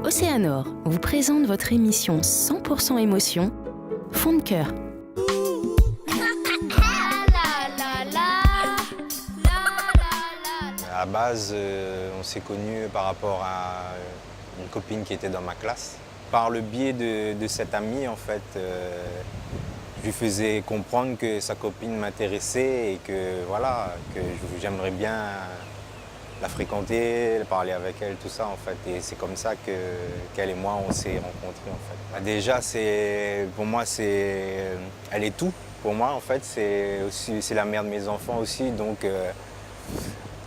Océanor vous présente votre émission 100% émotion, Fond de cœur. À la base, on s'est connus par rapport à une copine qui était dans ma classe. Par le biais de cette amie, en fait, je lui faisais comprendre que sa copine m'intéressait et que voilà, que j'aimerais bien la fréquenter, parler avec elle, tout ça en fait. Et c'est comme ça qu'elle et moi on s'est rencontrés en fait. Bah, déjà, pour moi, elle est tout. Pour moi en fait, c'est la mère de mes enfants aussi, donc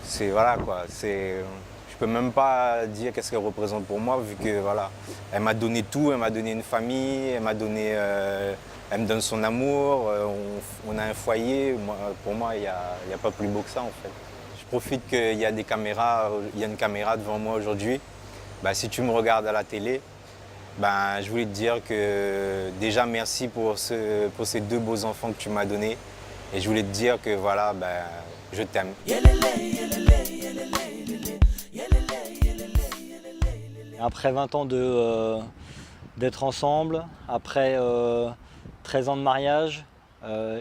c'est voilà quoi. Je peux même pas dire qu'est-ce qu'elle représente pour moi vu que voilà, elle m'a donné tout, elle m'a donné une famille, elle me donne son amour, on a un foyer. Pour moi, il y a pas plus beau que ça en fait. Je profite qu'il y a des caméras, il y a une caméra devant moi aujourd'hui. Bah, si tu me regardes à la télé, bah, je voulais te dire que déjà merci pour ces deux beaux enfants que tu m'as donnés. Et je voulais te dire que voilà, bah, je t'aime. Après 20 ans d'être ensemble, après 13 ans de mariage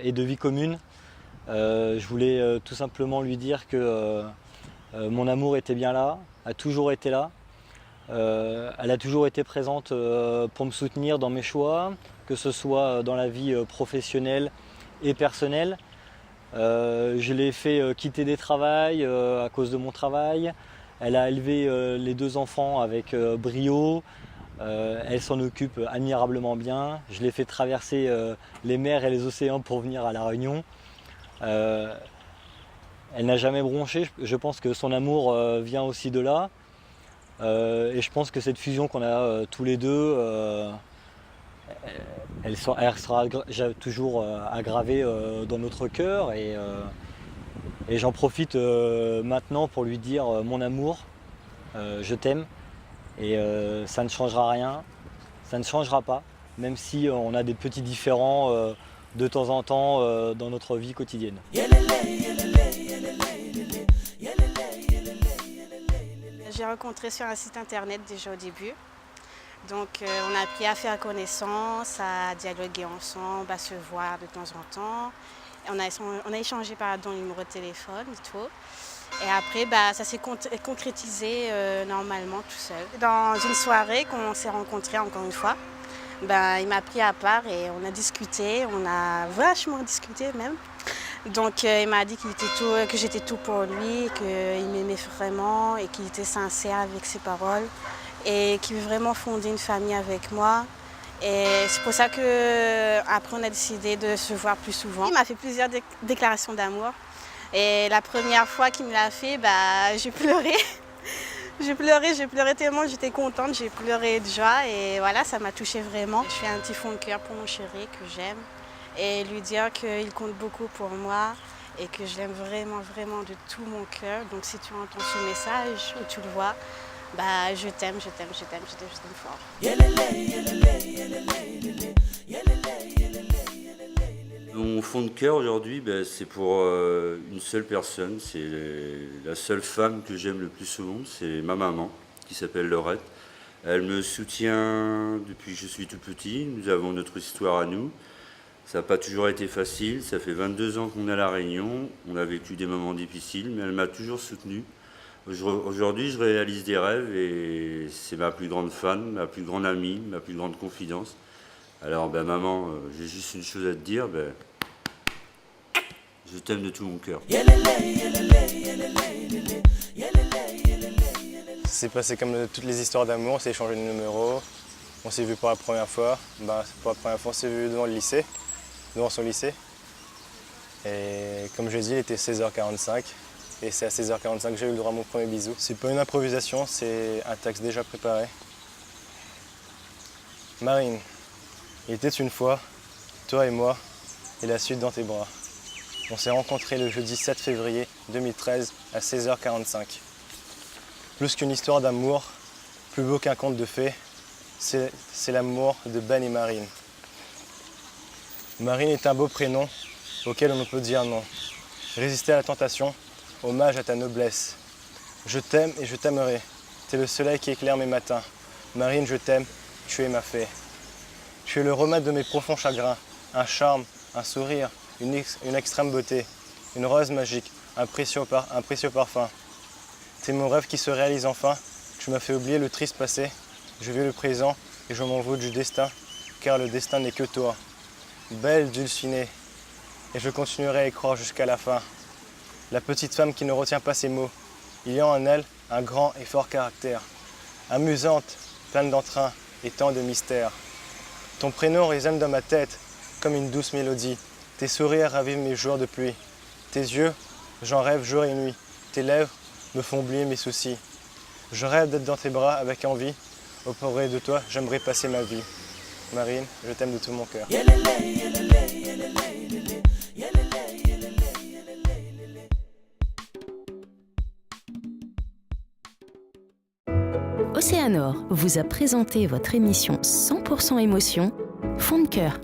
et de vie commune, je voulais tout simplement lui dire que mon amour était bien là, a toujours été là. Elle a toujours été présente pour me soutenir dans mes choix, que ce soit dans la vie professionnelle et personnelle. Je l'ai fait quitter des travails à cause de mon travail. Elle a élevé les deux enfants avec brio. Elle s'en occupe admirablement bien. Je l'ai fait traverser les mers et les océans pour venir à La Réunion. Elle n'a jamais bronché. Je pense que son amour vient aussi de là. Et je pense que cette fusion qu'on a tous les deux, elle sera toujours aggravée dans notre cœur. Et j'en profite maintenant pour lui dire mon amour, je t'aime. Et ça ne changera rien, ça ne changera pas, même si on a des petits différends de temps en temps dans notre vie quotidienne. J'ai rencontré sur un site internet déjà au début. Donc on a appris à faire connaissance, à dialoguer ensemble, à se voir de temps en temps. Et on a échangé le numéro de téléphone et tout. Et après, ça s'est concrétisé normalement tout seul. Dans une soirée qu'on s'est rencontrés encore une fois, il m'a pris à part et on a discuté, on a vachement discuté même. Donc il m'a dit que j'étais tout pour lui, qu'il m'aimait vraiment et qu'il était sincère avec ses paroles et qu'il veut vraiment fonder une famille avec moi. Et c'est pour ça qu'après on a décidé de se voir plus souvent. Il m'a fait plusieurs déclarations d'amour. Et la première fois qu'il me l'a fait, j'ai pleuré. J'ai pleuré tellement, j'étais contente, j'ai pleuré de joie et voilà, ça m'a touchée vraiment. Je fais un petit fond de cœur pour mon chéri que j'aime et lui dire qu'il compte beaucoup pour moi et que je l'aime vraiment, vraiment de tout mon cœur. Donc si tu entends ce message ou tu le vois, je t'aime fort. Mon fond de cœur aujourd'hui, c'est pour une seule personne, c'est la seule femme que j'aime le plus au monde, c'est ma maman, qui s'appelle Laurette. Elle me soutient depuis que je suis tout petit, nous avons notre histoire à nous. Ça n'a pas toujours été facile, ça fait 22 ans qu'on est à La Réunion, on a vécu des moments difficiles, mais elle m'a toujours soutenu. Aujourd'hui, je réalise des rêves et c'est ma plus grande fan, ma plus grande amie, ma plus grande confidence. Alors, maman, j'ai juste une chose à te dire, je t'aime de tout mon cœur. C'est passé comme toutes les histoires d'amour, on s'est échangé de numéros, on s'est vu pour la première fois. Pour la première fois, on s'est vu devant son lycée. Et comme je l'ai dit, il était 16h45. Et c'est à 16h45 que j'ai eu le droit à mon premier bisou. C'est pas une improvisation, c'est un texte déjà préparé. Marine, il était une fois, toi et moi, et la suite dans tes bras. On s'est rencontrés le jeudi 7 février 2013 à 16h45. Plus qu'une histoire d'amour, plus beau qu'un conte de fées, c'est l'amour de Ben et Marine. Marine est un beau prénom auquel on ne peut dire non. Résister à la tentation, hommage à ta noblesse. Je t'aime et je t'aimerai. T'es le soleil qui éclaire mes matins. Marine, je t'aime, tu es ma fée. Tu es le remède de mes profonds chagrins, un charme, un sourire, une extrême beauté, une rose magique, un précieux parfum. C'est mon rêve qui se réalise enfin. Tu m'as fait oublier le triste passé. Je vis le présent et je m'en veux du destin, car le destin n'est que toi. Belle Dulcinée, et je continuerai à y croire jusqu'à la fin. La petite femme qui ne retient pas ses mots, il y a en elle un grand et fort caractère. Amusante, pleine d'entrain et tant de mystère. Ton prénom résonne dans ma tête comme une douce mélodie. Tes sourires ravivent mes jours de pluie. Tes yeux, j'en rêve jour et nuit. Tes lèvres me font oublier mes soucis. Je rêve d'être dans tes bras avec envie. Auprès de toi, j'aimerais passer ma vie. Marine, je t'aime de tout mon cœur. Océanor vous a présenté votre émission 100% émotion, Fond de cœur.